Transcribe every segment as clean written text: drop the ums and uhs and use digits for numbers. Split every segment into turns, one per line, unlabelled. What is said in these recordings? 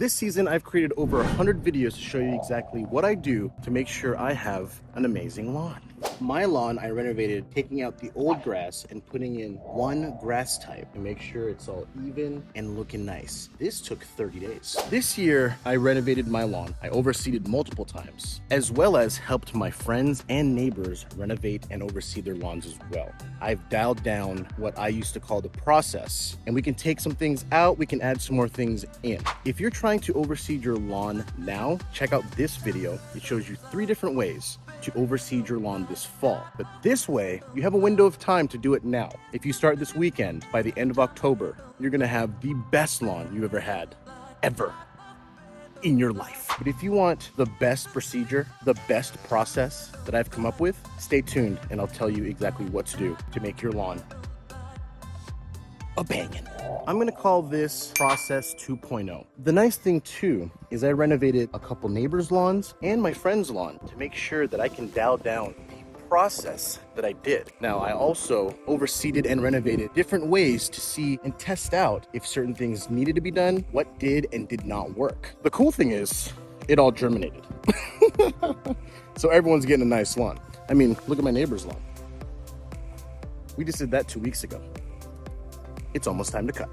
This season, I've created over 100 videos to show you exactly what I do to make sure I have an amazing lawn. My lawn, I renovated taking out the old grass and putting in one grass type to make sure it's all even and looking nice. This took 30 days. This year, I renovated my lawn. I overseeded multiple times, as well as helped my friends and neighbors renovate and oversee their lawns as well. I've dialed down what I used to call the process, and we can take some things out, we can add some more things in. If you're trying to overseed your lawn now, check out this video. It shows you 3 different ways to overseed your lawn this fall. But this way, you have a window of time to do it now. If you start this weekend, by the end of October, you're gonna have the best lawn you ever had, ever, in your life. But if you want the best procedure, the best process that I've come up with, stay tuned and I'll tell you exactly what to do to make your lawn a bangin'. I'm gonna call this process 2.0. The nice thing too is I renovated a couple neighbors' lawns and my friend's lawn to make sure that I can dial down the process that I did. Now, I also overseeded and renovated different ways to see and test out if certain things needed to be done, what did and did not work. The cool thing is, it all germinated. So everyone's getting a nice lawn. I mean, look at my neighbor's lawn. We just did that 2 weeks ago. It's almost time to cut.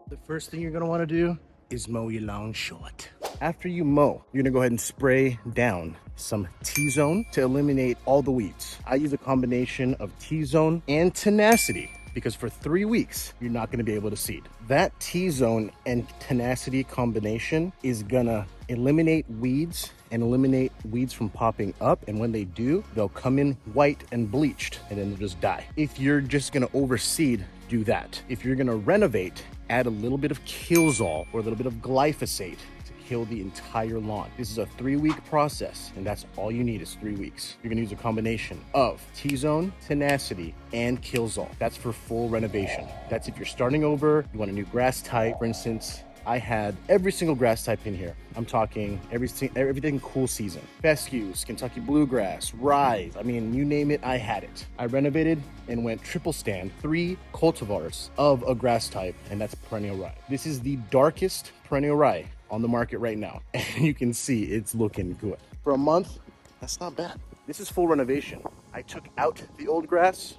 The first thing you're gonna wanna do is mow your lawn short. After you mow, you're gonna go ahead and spray down some T-Zone to eliminate all the weeds. I use a combination of T-Zone and Tenacity because for 3 weeks, you're not gonna be able to seed. That T-Zone and Tenacity combination is gonna eliminate weeds and eliminate weeds from popping up. And when they do, they'll come in white and bleached and then they'll just die. If you're just gonna overseed, do that. If you're gonna renovate, add a little bit of Killzall or a little bit of Glyphosate to kill the entire lawn. This is a 3-week process, and that's all you need is 3 weeks. You're gonna use a combination of T-Zone, Tenacity, and Killzall. That's for full renovation. That's if you're starting over, you want a new grass type. For instance, I had every single grass type in here. I'm talking everything cool season. Fescues, Kentucky bluegrass, rye. I mean, you name it, I had it. I renovated and went triple stand, 3 cultivars of a grass type, and that's perennial rye. This is the darkest perennial rye on the market right now. And you can see it's looking good. For a month, that's not bad. This is full renovation. I took out the old grass.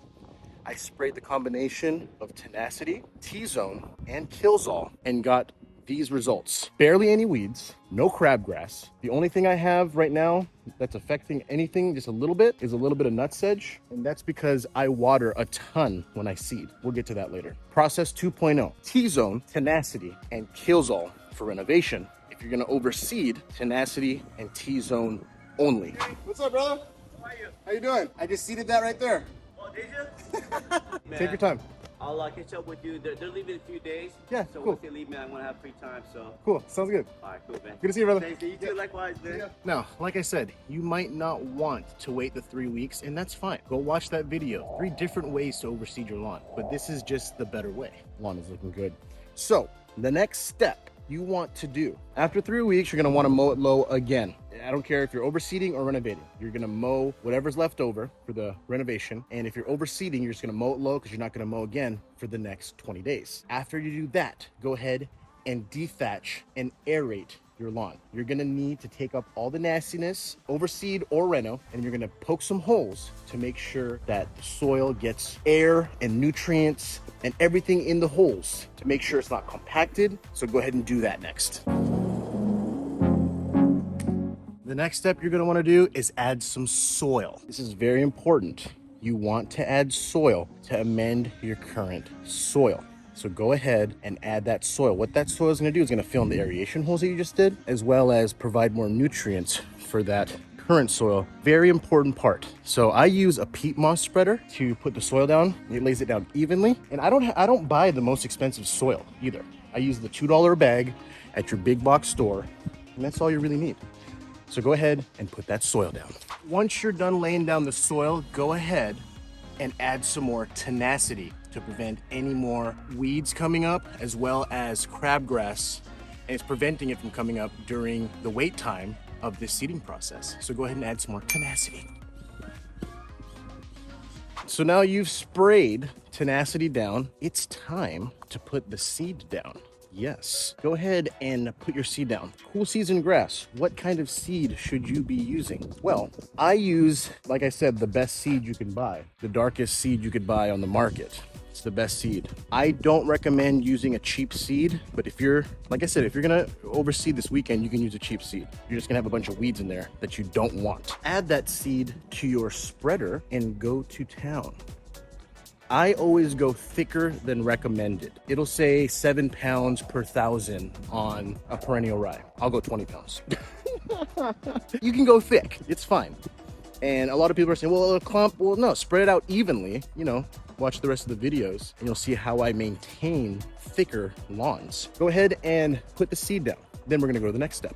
I sprayed the combination of Tenacity, T-Zone, and Killzall and got these results. Barely any weeds, no crabgrass. The only thing I have right now that's affecting anything just a little bit is a little bit of nutsedge, and that's because I water a ton when I seed. We'll get to that later. Process 2.0, T-Zone, Tenacity, and Killzall for renovation. If you're gonna overseed, Tenacity and T-Zone only.
Hey, what's up, brother?
How are you?
How you doing? I just seeded that right there.
Oh, did you? Take your time.
I'll catch up with you. They're leaving in a few days.
Yeah,
so
cool.
once they leave, man, I'm gonna have free time. So
Cool, sounds good.
all right, cool, man.
Good to see you, brother.
Thanks, you too. Likewise, man.
Yeah.
Now, like I said, you might not want to wait the 3 weeks, and that's fine. Go watch that video. 3 different ways to overseed your lawn, but this is just the better way. Lawn is looking good. So, the next step you want to do, after 3 weeks, you're gonna wanna mow it low again. I don't care if you're overseeding or renovating. You're gonna mow whatever's left over for the renovation. And if you're overseeding, you're just gonna mow it low because you're not gonna mow again for the next 20 days. After you do that, go ahead and dethatch and aerate your lawn. You're gonna need to take up all the nastiness, overseed or reno, and you're gonna poke some holes to make sure that the soil gets air and nutrients and everything in the holes to make sure it's not compacted. So go ahead and do that next. The next step you're gonna wanna do is add some soil. This is very important. You want to add soil to amend your current soil. So go ahead and add that soil. What that soil is gonna do is gonna fill in the aeration holes that you just did, as well as provide more nutrients for that current soil. Very important part. So I use a peat moss spreader to put the soil down. It lays it down evenly. And I don't buy the most expensive soil either. I use the $2 bag at your big box store, and that's all you really need. So go ahead and put that soil down. Once you're done laying down the soil, go ahead and add some more Tenacity to prevent any more weeds coming up, as well as crabgrass, and it's preventing it from coming up during the wait time of this seeding process. So go ahead and add some more Tenacity. So now you've sprayed Tenacity down, it's time to put the seed down. Yes. Go ahead and put your seed down. Cool season grass. What kind of seed should you be using? Well, I use, like I said, the best seed you can buy, the darkest seed you could buy on the market. It's the best seed. I don't recommend using a cheap seed, but if you're, like I said, if you're gonna overseed this weekend, you can use a cheap seed. You're just gonna have a bunch of weeds in there that you don't want. Add that seed to your spreader and go to town. I always go thicker than recommended. It'll say 7 pounds per 1,000 on a perennial rye. I'll go 20 pounds. You can go thick, it's fine. And a lot of people are saying, well, a clump, well, no, spread it out evenly. You know, watch the rest of the videos and you'll see how I maintain thicker lawns. Go ahead and put the seed down. Then we're gonna go to the next step.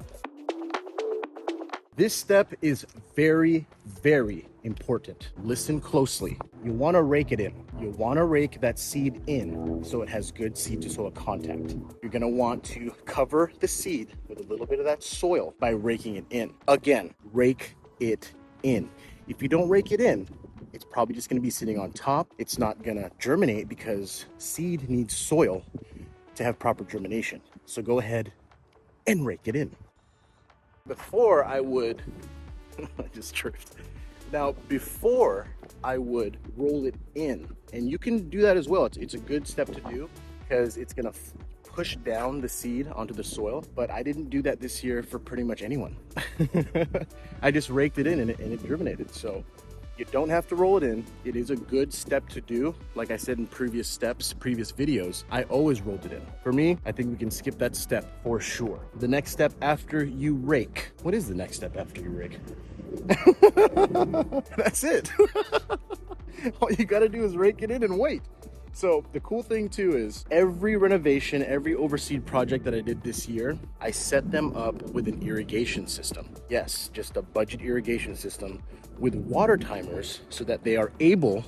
This step is very, very important. Listen closely. You want to rake it in. You want to rake that seed in so it has good seed to soil contact. You're going to want to cover the seed with a little bit of that soil by raking it in. Again, rake it in. If you don't rake it in, it's probably just going to be sitting on top. It's not going to germinate because seed needs soil to have proper germination. So go ahead and rake it in. Before I would, I just tripped. Now, before I would roll it in, and you can do that as well. It's a good step to do because it's gonna push down the seed onto the soil, but I didn't do that this year for pretty much anyone. I just raked it in and it germinated. So you don't have to roll it in. It is a good step to do. Like I said in previous videos, I always rolled it in. For me, I think we can skip that step for sure. The next step after you rake. What is the next step after you rake? That's it. All you gotta do is rake it in and wait. So the cool thing too is every renovation, every overseed project that I did this year, I set them up with an irrigation system. Yes, just a budget irrigation system with water timers so that they are able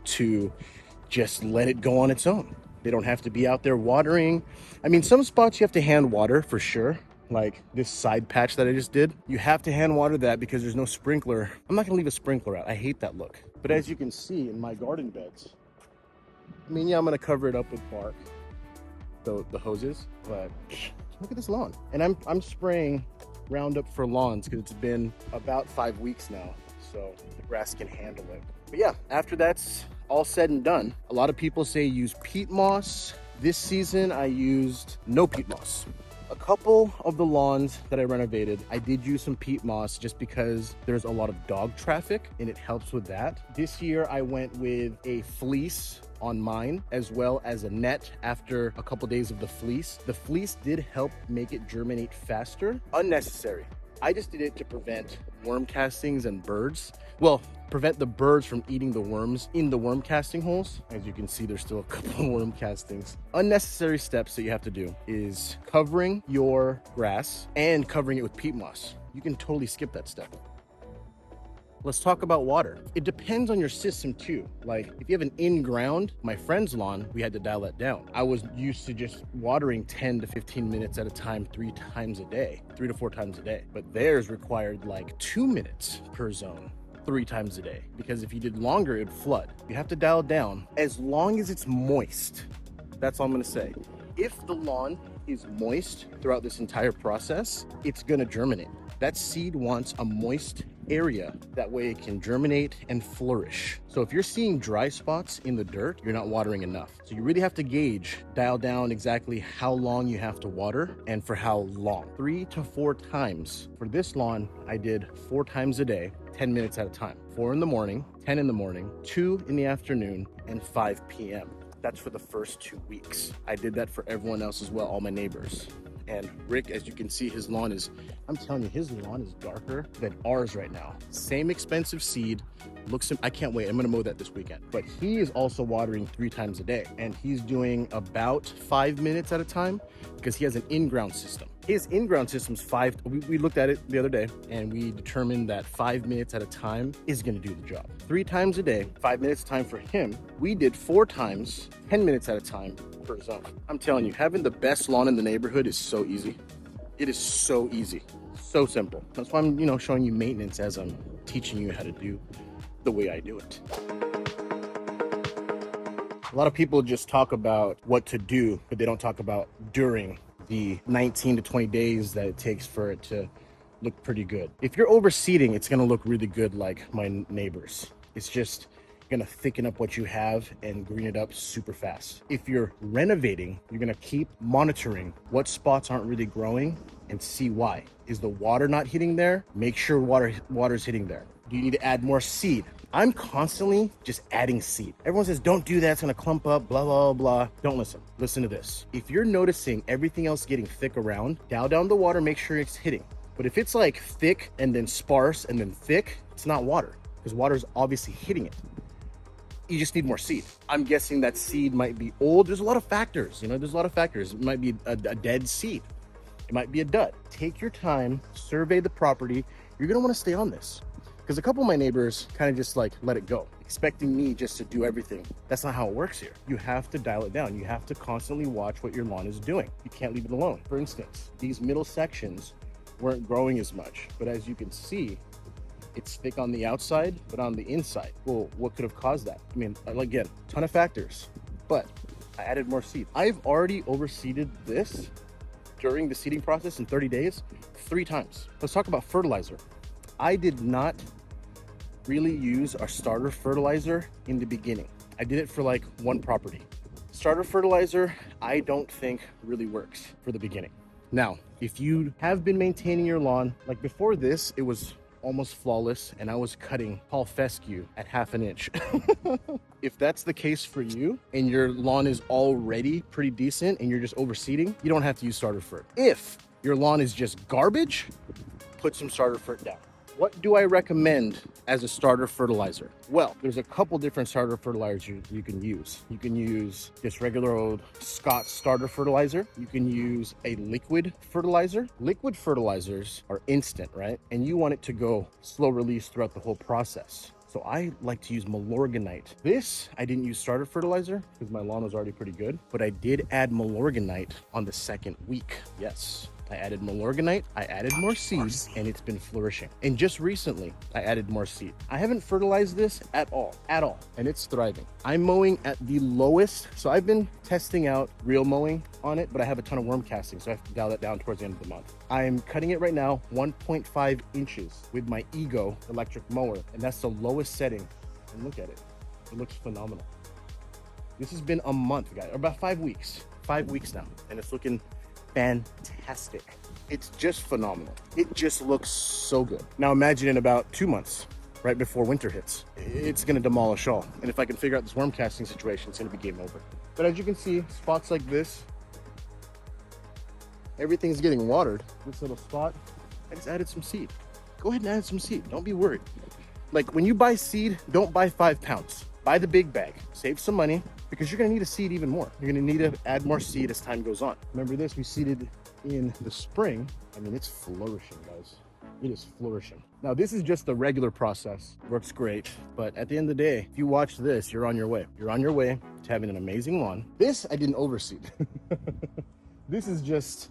to just let it go on its own. They don't have to be out there watering. I mean, some spots you have to hand water for sure. Like this side patch that I just did, you have to hand water that because there's no sprinkler. I'm not gonna leave a sprinkler out. I hate that look. But as you can see in my garden beds, I mean, yeah, I'm gonna cover it up with bark, the hoses, but look at this lawn. And I'm spraying Roundup for lawns because it's been about 5 weeks now, so the grass can handle it. But yeah, after that's all said and done, a lot of people say use peat moss. This season I used no peat moss. A couple of the lawns that I renovated, I did use some peat moss just because there's a lot of dog traffic and it helps with that. This year I went with a fleece on mine as well as a net after a couple days of the fleece. The fleece did help make it germinate faster. Unnecessary. I just did it to prevent worm castings and birds. Well, prevent the birds from eating the worms in the worm casting holes. As you can see, there's still a couple of worm castings. Unnecessary steps that you have to do is covering your grass and covering it with peat moss. You can totally skip that step. Let's talk about water. It depends on your system too. Like if you have an in-ground, my friend's lawn, we had to dial that down. I was used to just watering 10 to 15 minutes at a time, 3 times a day, 3 to 4 times a day. But theirs required like 2 minutes per zone, 3 times a day. Because if you did longer, it'd flood. You have to dial it down as long as it's moist. That's all I'm gonna say. If the lawn is moist throughout this entire process, it's gonna germinate. That seed wants a moist area. That way it can germinate and flourish. So if you're seeing dry spots in the dirt, you're not watering enough. So you really have to gauge, dial down exactly how long you have to water and for how long. 3 to 4 times. For this lawn, I did 4 times a day, 10 minutes at a time. 4 in the morning, 10 in the morning, 2 in the afternoon, and 5 p.m. That's for the first 2 weeks. I did that for everyone else as well, all my neighbors. And Rick, as you can see, his lawn is, I'm telling you, his lawn is darker than ours right now. Same expensive seed, I can't wait, I'm gonna mow that this weekend. But he is also watering 3 times a day, and he's doing about 5 minutes at a time because he has an in-ground system. His in-ground system's we looked at it the other day, and we determined that 5 minutes at a time is gonna do the job. 3 times a day, 5 minutes time for him. We did 4 times, 10 minutes at a time per zone. I'm telling you, having the best lawn in the neighborhood is so easy. It is so easy, so simple. That's why I'm, showing you maintenance as I'm teaching you how to do the way I do it. A lot of people just talk about what to do, but they don't talk about during the 19 to 20 days that it takes for it to look pretty good. If you're overseeding, it's gonna look really good like my neighbors. It's just gonna thicken up what you have and green it up super fast. If you're renovating, you're gonna keep monitoring what spots aren't really growing and see why. Is the water not hitting there? Make sure water's hitting there. Do you need to add more seed? I'm constantly just adding seed. Everyone says, don't do that, it's gonna clump up, blah, blah, blah. Don't listen. Listen to this. If you're noticing everything else getting thick around, dial down the water, make sure it's hitting. But if it's like thick and then sparse and then thick, it's not water, because water's obviously hitting it. You just need more seed. I'm guessing that seed might be old. There's a lot of factors, you know, there's a lot of factors. It might be a dead seed. It might be a dud. Take your time, survey the property. You're gonna wanna stay on this. Because a couple of my neighbors kind of just like let it go, expecting me just to do everything. That's not how it works here. You have to dial it down. You have to constantly watch what your lawn is doing. You can't leave it alone. For instance, these middle sections weren't growing as much, but as you can see, it's thick on the outside, but on the inside. Well, what could have caused that? I mean, again, ton of factors, but I added more seed. I've already overseeded this during the seeding process in 30 days, 3 times. Let's talk about fertilizer. I did not really use our starter fertilizer in the beginning. I did it for like one property. Starter fertilizer, I don't think really works for the beginning. Now, if you have been maintaining your lawn, like before this, it was almost flawless and I was cutting Paul fescue at 1/2 inch. If that's the case for you and your lawn is already pretty decent and you're just overseeding, you don't have to use starter fert. If your lawn is just garbage, put some starter fert down. What do I recommend as a starter fertilizer? Well, there's a couple different starter fertilizers you can use. You can use just regular old Scott's starter fertilizer. You can use a liquid fertilizer. Liquid fertilizers are instant, right? And you want it to go slow release throughout the whole process. So I like to use Milorganite. This, I didn't use starter fertilizer because my lawn was already pretty good, but I did add Milorganite on the 2nd week. Yes. I added Milorganite, I added more seeds, and it's been flourishing. And just recently, I added more seed. I haven't fertilized this at all, and it's thriving. I'm mowing at the lowest, so I've been testing out real mowing on it, but I have a ton of worm casting, so I have to dial that down towards the end of the month. I'm cutting it right now 1.5 inches with my Ego electric mower, and that's the lowest setting. And look at it, it looks phenomenal. This has been a month, guys, or about 5 weeks. 5 weeks now, and it's looking fantastic. It's just phenomenal. It just looks so good. Now imagine in about 2 months, right before winter hits, it's gonna demolish all. And if I can figure out this worm casting situation, it's gonna be game over. But as you can see, spots like this, everything's getting watered. This little spot, I just added some seed. Go ahead and add some seed, don't be worried. Like when you buy seed, don't buy 5 pounds. Buy the big bag, save some money, because you're gonna need to seed even more. You're gonna need to add more seed as time goes on. Remember this, we seeded in the spring. I mean, it's flourishing, guys. It is flourishing. Now, this is just the regular process. Works great, but at the end of the day, if you watch this, you're on your way. You're on your way to having an amazing lawn. This, I didn't overseed. This is just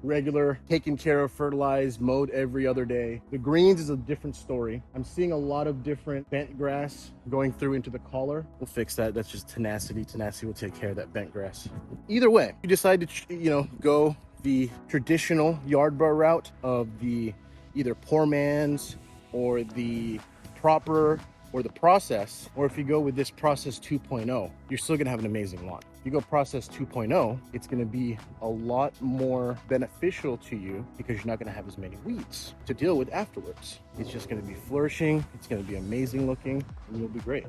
regular, taken care of, fertilized, mowed every other day. The greens is a different story. I'm seeing a lot of different bent grass going through into the collar. We'll fix that. That's just Tenacity. Tenacity will take care of that bent grass. Either way, you decide to, go the traditional yard bar route of the either poor man's or the proper or the process, or if you go with this process 2.0, you're still gonna have an amazing lawn. If you go process 2.0, it's gonna be a lot more beneficial to you because you're not gonna have as many weeds to deal with afterwards. It's just gonna be flourishing, it's gonna be amazing looking, and you'll be great.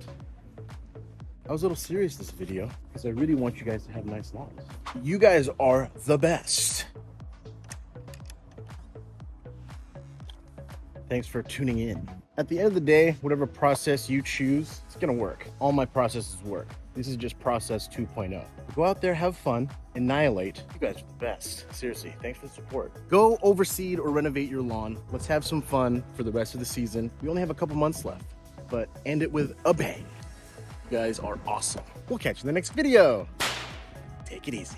I was a little serious this video because I really want you guys to have nice lawns. You guys are the best. Thanks for tuning in. At the end of the day, whatever process you choose, it's gonna work. All my processes work. This is just process 2.0. Go out there, have fun, annihilate. You guys are the best. Seriously, thanks for the support. Go overseed or renovate your lawn. Let's have some fun for the rest of the season. We only have a couple months left, but end it with a bang. You guys are awesome. We'll catch you in the next video. Take it easy.